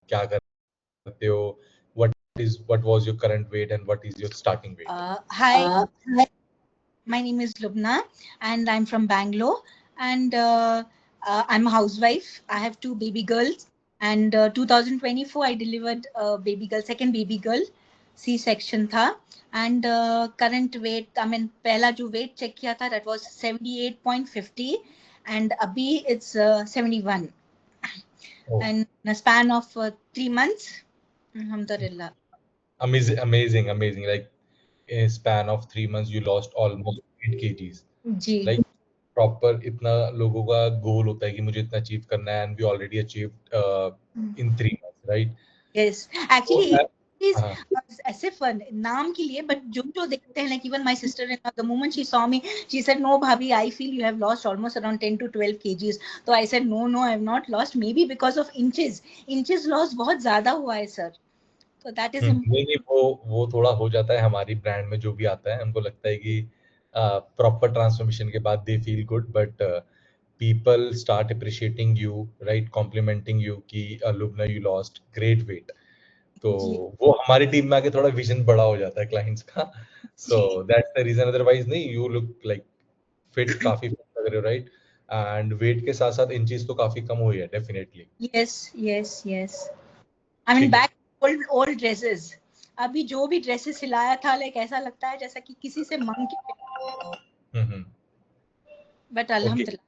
क्या करते हो, what was your current weight and what is your starting weight? Hi, my name is Lubna and I'm from Bangalore, and I'm a housewife. I have two baby girls, and 2024 I delivered a baby girl, second baby girl, C-section था, and current weight, I mean पहला जो weight check किया था that was 78.50 and अभी it's 71 and in a span of 3 months, alhamdulillah. Amazing. Like in a span of 3 months, you lost almost 8 kgs. Ji. Like proper इतना लोगों का goal होता है कि मुझे इतना achieve करना है, and we already achieved in 3 months, right? Yes, actually, So, is हाँ, ऐसे fun नाम के लिए, but जो देखते हैं, like even my sister-in-law, the moment she saw me, she said, "No, bhabhi, I feel you have lost almost around 10 to 12 kgs." So I said, "No, I have not lost. Maybe because of inches. Inches loss बहुत ज़्यादा हुआ है, sir. So that is नहीं वो थोड़ा हो जाता है हमारी ब्रांड में जो भी आता है हमको लगता है कि प्रॉपर ट्रांसफॉर्मेशन के बाद they feel good but people start appreciating you right complimenting you कि Lubna you lost great weight तो जी वो हमारी टीम में आके थोड़ा विजन बड़ा हो जाता है क्लाइंट्स का सो जी दैट्स द रीजन अदरवाइज नहीं यू लुक लाइक फिट काफी fit लग रहे हो राइट एंड वेट के साथ साथ इंचेस तो काफी कम हुई है डेफिनेटली yes. I mean ठीक है back old dresses. अभी जो भी ड्रेसेस सिलाया था, like ऐसा लगता है जैसा कि किसी से मांग के. But okay alhamdulillah.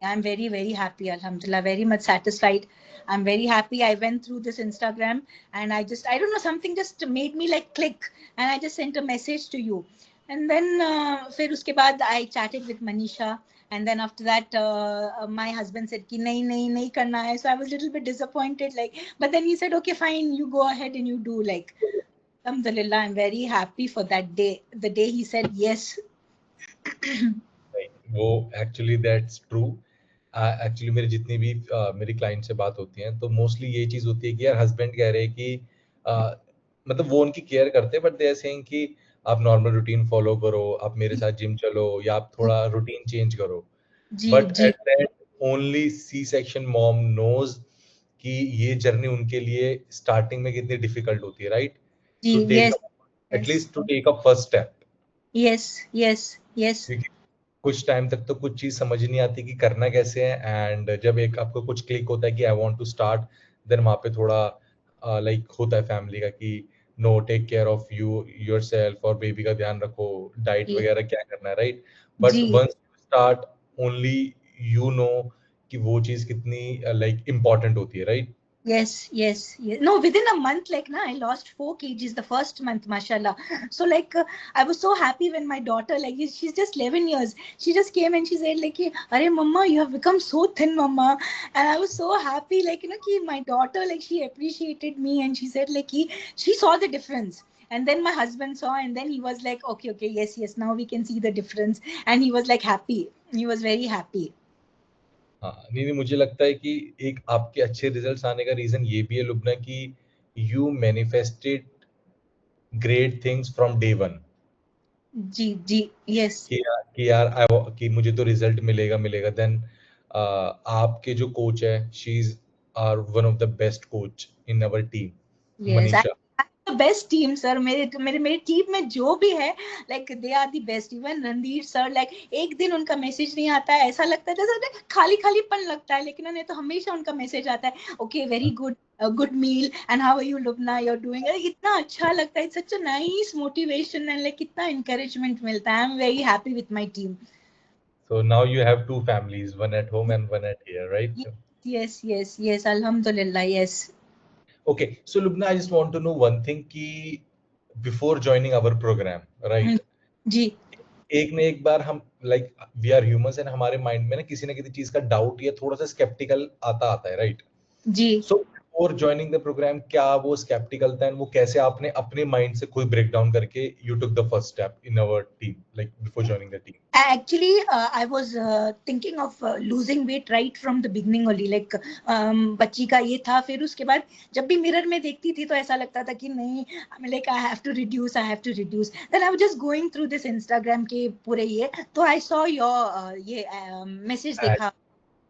I'm very, very happy. Alhamdulillah, very much satisfied. I'm very happy. I went through this Instagram and I don't know, something just made me like click, and I just sent a message to you. And then फिर उसके बाद I chatted with Manisha, and then after that my husband said कि नहीं करना है. So I was a little bit disappointed, like, but then he said, okay, fine, you go ahead and you do, like, alhamdulillah, I'm very happy for that day, the day he said yes. वो actually that's true actually मेरे जितनी भी मेरी client से बात होती है तो मोस्टली ये चीज होती है कि यार हस्बैंड कह रहे हैं कि मतलब वो उनकी केयर करते हैं बट दे आर सेइंग कि आप नॉर्मल रूटीन फॉलो करो आप मेरे साथ जिम चलो या आप थोड़ा रूटीन चेंज करो जी बट जी at that only C section mom knows कि ये जर्नी उनके लिए स्टार्टिंग में कितनी डिफिकल्ट होती है राइट जी to take yes yes at least to take a first step yes. कुछ टाइम तक तो कुछ चीज समझ नहीं आती कि करना कैसे है एंड जब एक आपको कुछ क्लिक होता है कि I want to start then वहां पे थोड़ा लाइक होता है फैमिली का कि no take care of you yourself और बेबी का ध्यान रखो डाइट जी वगैरह क्या करना है राइट बट जी once you start only you know कि वो चीज कितनी लाइक इम्पोर्टेंट होती है right yes. No, within a month, like, I lost 4 kgs the first month, mashallah. So, like, I was so happy when my daughter, like, she's just 11 years. She just came and she said, like, "Arey, mama, you have become so thin, mama." And I was so happy, like, ki my daughter, like, she appreciated me and she said, like, she saw the difference. And then my husband saw, and then he was like, okay, yes, now we can see the difference. And he was like happy. He was very happy. हाँ नहीं मुझे लगता है कि एक आपके अच्छे results आने का रीजन ये भी है लुबना कि you manifested great things from day one जी yes. कि मुझे तो रिजल्ट मिलेगा देन आपके जो कोच है she is are one of the best coach in our team Yes, Manisha the best team, sir. मेरे टीम में जो भी है, like they are the best. Even Randhir sir, like एक दिन उनका मैसेज नहीं आता है, ऐसा लगता है जैसे खालीपन लगता है, लेकिन उन्हें तो हमेशा उनका मैसेज आता है, okay, very good, good meal, and how are you, Lubna, you're doing. इतना अच्छा लगता है, such a nice motivation and like कितना encouragement मिलता है. I'm very happy with my team. so now you have two families one at home and one at here right Yes. Alhamdulillah, yes. okay so Lubna I just want to know one thing कि before joining our program right जी एक न एक बार हम like we are humans and हमारे mind में ना किसी चीज का डाउट या थोड़ा सा स्केप्टिकल आता है राइट जी so before joining the program क्या वो स्केप्टिकल था एंड वो कैसे आपने अपने माइंड से खुद ब्रेक डाउन करके you took the first step in our team like before joining the team Actually, I was thinking of losing weight right from the beginning only. Like, बच्ची का ये था, फिर उसके बाद जब भी मिरर में देखती थी तो ऐसा लगता था कि नहीं, like I have to reduce. Then I was just going through this Instagram के पूरे ये, तो I saw your ये message देखा,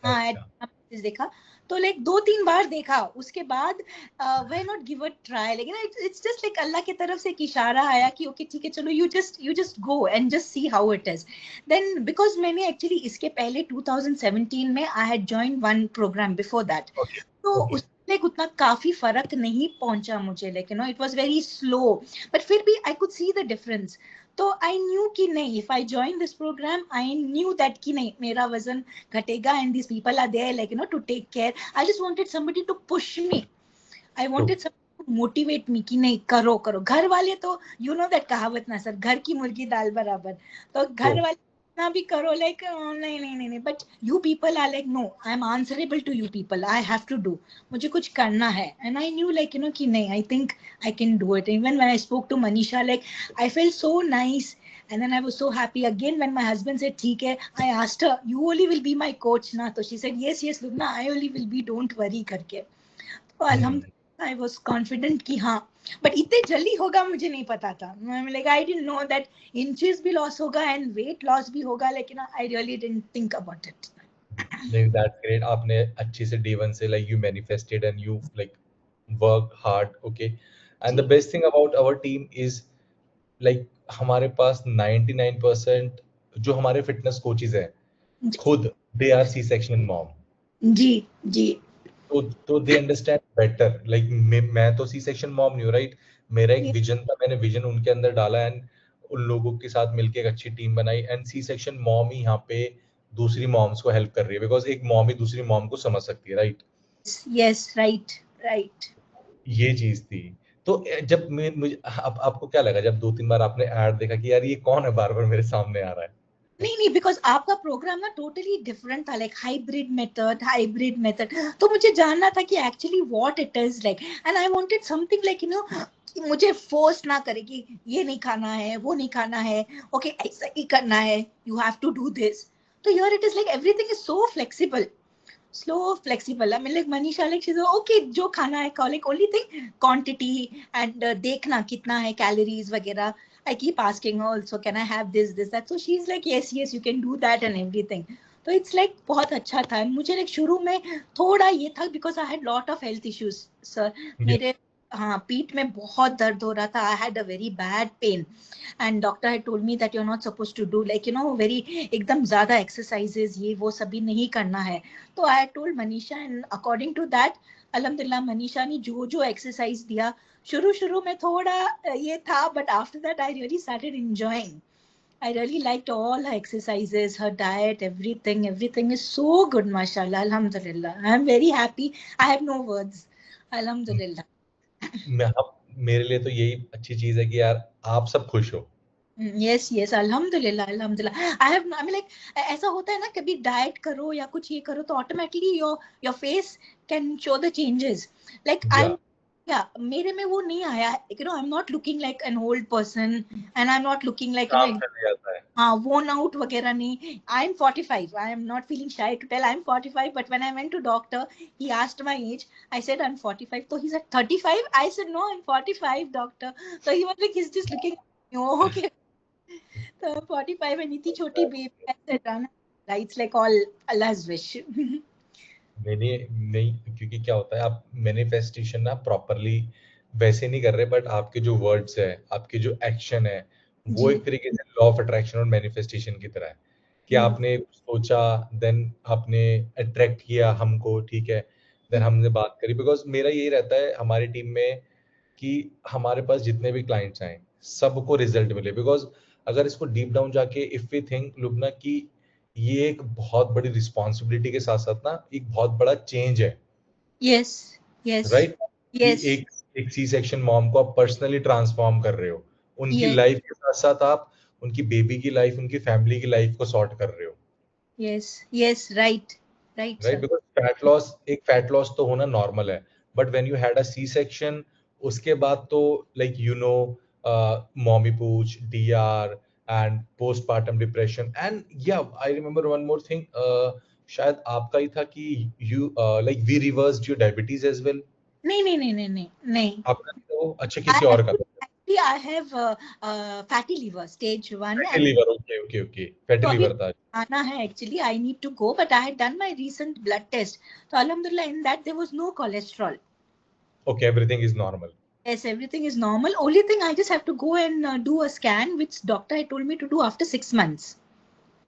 हाँ अच्छा मैसेज देखा, तो लाइक 2-3 बार देखा, उसके बाद why not give a try, लेकिन इट्स जस्ट लाइक अल्लाह की तरफ से एक इशारा आया कि ओके ठीक है चलो, you just go and just see how it is. Then because मैंने एक्चुअली इसके पहले 2017 में I had join one program before that, okay तो ओके उसमें उतना काफी फर्क नहीं पहुंचा मुझे, लेकिन it was very slow, but फिर भी I could see the difference. तो आई न्यू कि नहीं, if I join this program I knew that कि नहीं, मेरा वजन घटेगा and this people are there like to take care. I just wanted somebody to push me, I true wanted somebody to motivate me कि नहीं करो करो। घर वाले तो यू नो दैट कहावत ना सर, घर की मुर्गी दाल बराबर, तो ट्रू घर वाले ना भी करो लाइक नहीं नहीं नहीं नहीं, but you people are like no I am answerable to you people, I have to do, मुझे कुछ करना है। एंड आई न्यू लाइक कि नहीं, I think I can do it. Even when I spoke to Manisha like I felt so nice, and then I was so happy again when my husband said ठीक है, I asked her you only will be my coach ना, तो she said yes yes Lubna I only will be, don't worry करके। तो अल्हम्दुलिल्लाह I was confident कि हाँ, but इतने जल्दी होगा मुझे नहीं पता था। Like I didn't know that inches भी लॉस होगा एंड वेट लॉस भी होगा, लेकिन I really didn't think about it. नहीं दैट्स ग्रेट, आपने अच्छे से डे वन से like you manifested and you like work hard okay and the जी best thing about our team is like हमारे पास 99% जो हमारे फिटनेस कोचेज हैं जी खुद they are C section mom, जी जी तो दे अंडरस्टैंड बेटर लाइक मैं तो सी सेक्शन मॉम नहीं हूँ राइट, मेरा एक विजन था, मैंने विजन उनके अंदर डाला एंड उन लोगों के साथ मिलके एक अच्छी टीम बनाई एंड सी सेक्शन मॉम ही यहाँ पे दूसरी मॉम्स को हेल्प कर रही है बिकॉज एक मॉम ही दूसरी मॉम को समझ सकती है राइट। Yes right right. ये चीज थी। तो जब मुझे अब आपको क्या लगा जब 2-3 बार आपने ऐड देखा कि यार ये कौन है बार-बार मेरे सामने आ रहा है? नहीं नहीं, बिकॉज आपका प्रोग्राम ना टोटली डिफरेंट था, लाइक हाइब्रिड मेथड, तो मुझे जानना था कि actually what it is like, and I wanted something like कि मुझे फोर्स ना करे कि ये नहीं खाना है वो नहीं खाना है, ओके ऐसा ही करना है, you have to do this. तो here it is like everything is so flexible, slow flexible. I mean like Manisha like she's like, okay जो खाना है खाओ, like only thing quantity and देखना कितना है calories वगैरह। I keep asking her also can I have this that, so she's like yes yes you can do that and everything। तो it's like बहुत अच्छा था। मुझे like शुरू में थोड़ा ये था because I had lot of health issues sir, या मेरे हाँ पीठ में बहुत दर्द हो रहा था, I had a very bad pain and doctor had told me that you're not supposed to do like very एकदम ज्यादा exercises ये वो सभी नहीं करना है। तो I told Manisha and according to that अल्हम्दुलिल्लाह मनीषा ने जो जो एक्सरसाइज दिया, शुरू शुरू में थोड़ा ये था, but after that I really started enjoying. I really liked all her exercises, her diet, everything. Everything is so good, mashallah. Alhamdulillah. I'm very happy. I have no words. Alhamdulillah. मैं अब मेरे लिए तो यही अच्छी चीज है कि यार आप सब खुश हो। यस यस अल्हम्दुलिल्लाह अल्हम्दुलिल्लाह। I have I mean like ऐसा होता है ना कभी डाइट करो या कुछ ये करो तो automatically your face can show the changes, like I या एम या मेरे में वो नहीं आया, I am not looking like an old person and I am not looking like काम चल जाता है। हाँ worn out वगैरह नहीं। I am 45, I am not feeling shy to tell I am 45, but when I went to doctor he asked my age, I said I am 45, तो he said 35, I said no I am 45 doctor, so he was like he's just looking okay। So 45 and इतनी छोटी baby ऐसे रहना, it's like all Allah's wish। नहीं क्योंकि क्या होता है आप मैनिफेस्टेशन ना प्रॉपरली वैसे नहीं कर रहे बट आपके जो वर्ड्स है आपके जो एक्शन है वो जी एक तरीके से लॉ ऑफ अट्रैक्शन और मैनिफेस्टेशन की तरह है कि आपने सोचा देन आपने अट्रैक्ट किया हमको ठीक है देन हमने बात करी बिकॉज मेरा यही रहता है हमारी टीम में कि हमारे पास जितने भी क्लाइंट्स आए सबको रिजल्ट मिले बिकॉज अगर इसको डीप डाउन जाके इफ वी थिंक लुबना कि ये एक बहुत बड़ी रिस्पॉन्सिबिलिटी के साथ साथ ना एक बहुत बड़ा चेंज है yes yes राइट कि yes एक एक सी सेक्शन मॉम को आप पर्सनली ट्रांसफॉर्म कर रहे हो उनकी yes लाइफ के साथ साथ आप उनकी बेबी की लाइफ उनकी फैमिली की लाइफ को सॉर्ट कर रहे हो yes yes right right right sir। Because fat loss तो होना नॉर्मल है but when you had a C section उसके बाद तो लाइक मॉमी पूछ DR and postpartum depression and या I remember one more thing शायद आपका ही था कि you like we reversed your diabetes as well नहीं नहीं नहीं नहीं नहीं नहीं। आपका नहीं था वो अच्छा I किसी और का actually था I have fatty liver, stage 1. Fatty liver, okay, fatty तो अभी लीवर था। आना है actually, I need to go, but I had done my recent blood test. So alhamdulillah, in that there was no cholesterol. Okay, everything is normal. Yes, everything is normal. Only thing I just have to go and do a scan, which doctor had told me to do after 6 months.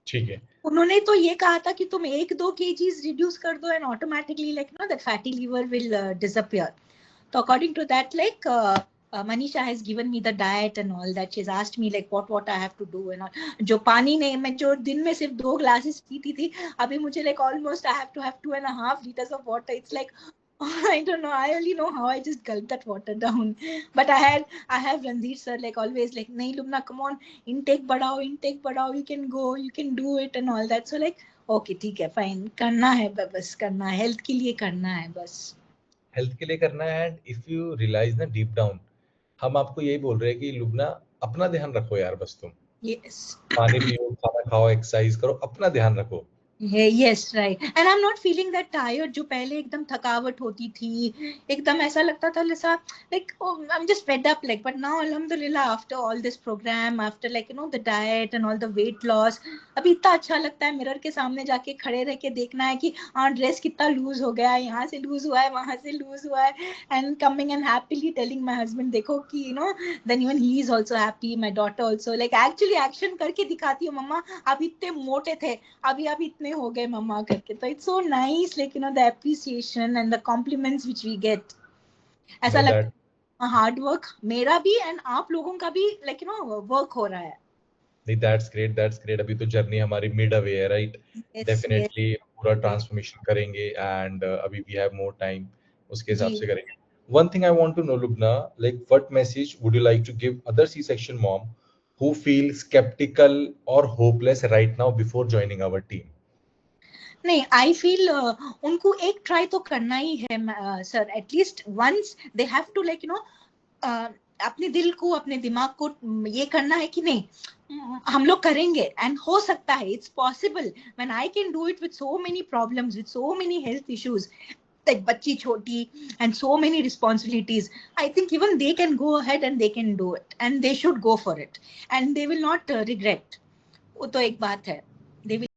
ठीक है। उन्होंने तो ये कहा था कि तुम 1-2 kgs reduce कर दो and automatically like that fatty liver will disappear. So according to that, like Manisha has given me the diet and all that. She's asked me like what I have to do and all. जो पानी नहीं, मैं जो दिन में सिर्फ 2 glasses पीती थी, अभी मुझे like almost I have to have 2.5 liters of water. It's like I don't know. I only know how I just gulp that water down. But I have Ranveer sir like always like, नहीं Lubna, come on, intake बढ़ाओ, you can go, you can do it and all that. So like, okay, ठीक है, fine, करना है, बस करना है, health के लिए करना है बस। हेल्थ के लिए करना है, एंड इफ यू रियलाइज ना डीप डाउन, हम आपको यही बोल रहे हैं कि लुबना, अपना ध्यान रखो यार, बस तुम Yes. पानी पियो, खाना खाओ, एक्सरसाइज करो, अपना ध्यान रखो। Yes, right. And I'm not feeling that tired. जो पहले एकदम थकावट होती थी, एकदम ऐसा लगता था जैसा like, oh, I'm just fed up like. But now alhamdulillah, after all this program, after like the diet and all the weight loss, अभी इतना अच्छा लगता है मिरर के सामने जाके खड़े रह के देखना है कि हाँ ड्रेस कितना लूज हो गया है, यहाँ से लूज हुआ है, वहां से लूज हुआ है, and coming and happily telling my husband देखो कि then even he is also happy, my daughter also, like actually action करके दिखाती हूँ, मम्मा आप इतने मोटे थे, अभी आप इतने हो गए मम्मा करके। तो it's so nice like the appreciation and the compliments which we get. ऐसा नो दैट, लगता है हार्ड वर्क मेरा भी एंड आप लोगों का भी लाइक वर्क हो रहा है। नहीं, दैट्स ग्रेट, दैट्स ग्रेट। अभी तो जर्नी हमारी मिड अवे है, राइट? यस यस डेफिनेटली पूरा ट्रांसफॉर्मेशन करेंगे, एंड अभी वी हैव मोर टाइम, उसके हिसाब जी। से करेंगे। One thing I want to know Lubna, like what message would you like to give other C section mom who feel skeptical or hopeless right now before joining our team? नहीं, I feel उनको एक try तो करना ही है sir, at least once they have to like अपने दिल को, अपने दिमाग को ये करना है कि नहीं हम लोग करेंगे एंड हो सकता है, it's possible when I can do it with so many problems, with so many health issues, like बच्ची छोटी and so many responsibilities. I think even they can go ahead and they can do it and they should go for it and they will not regret. वो तो एक बात है, they will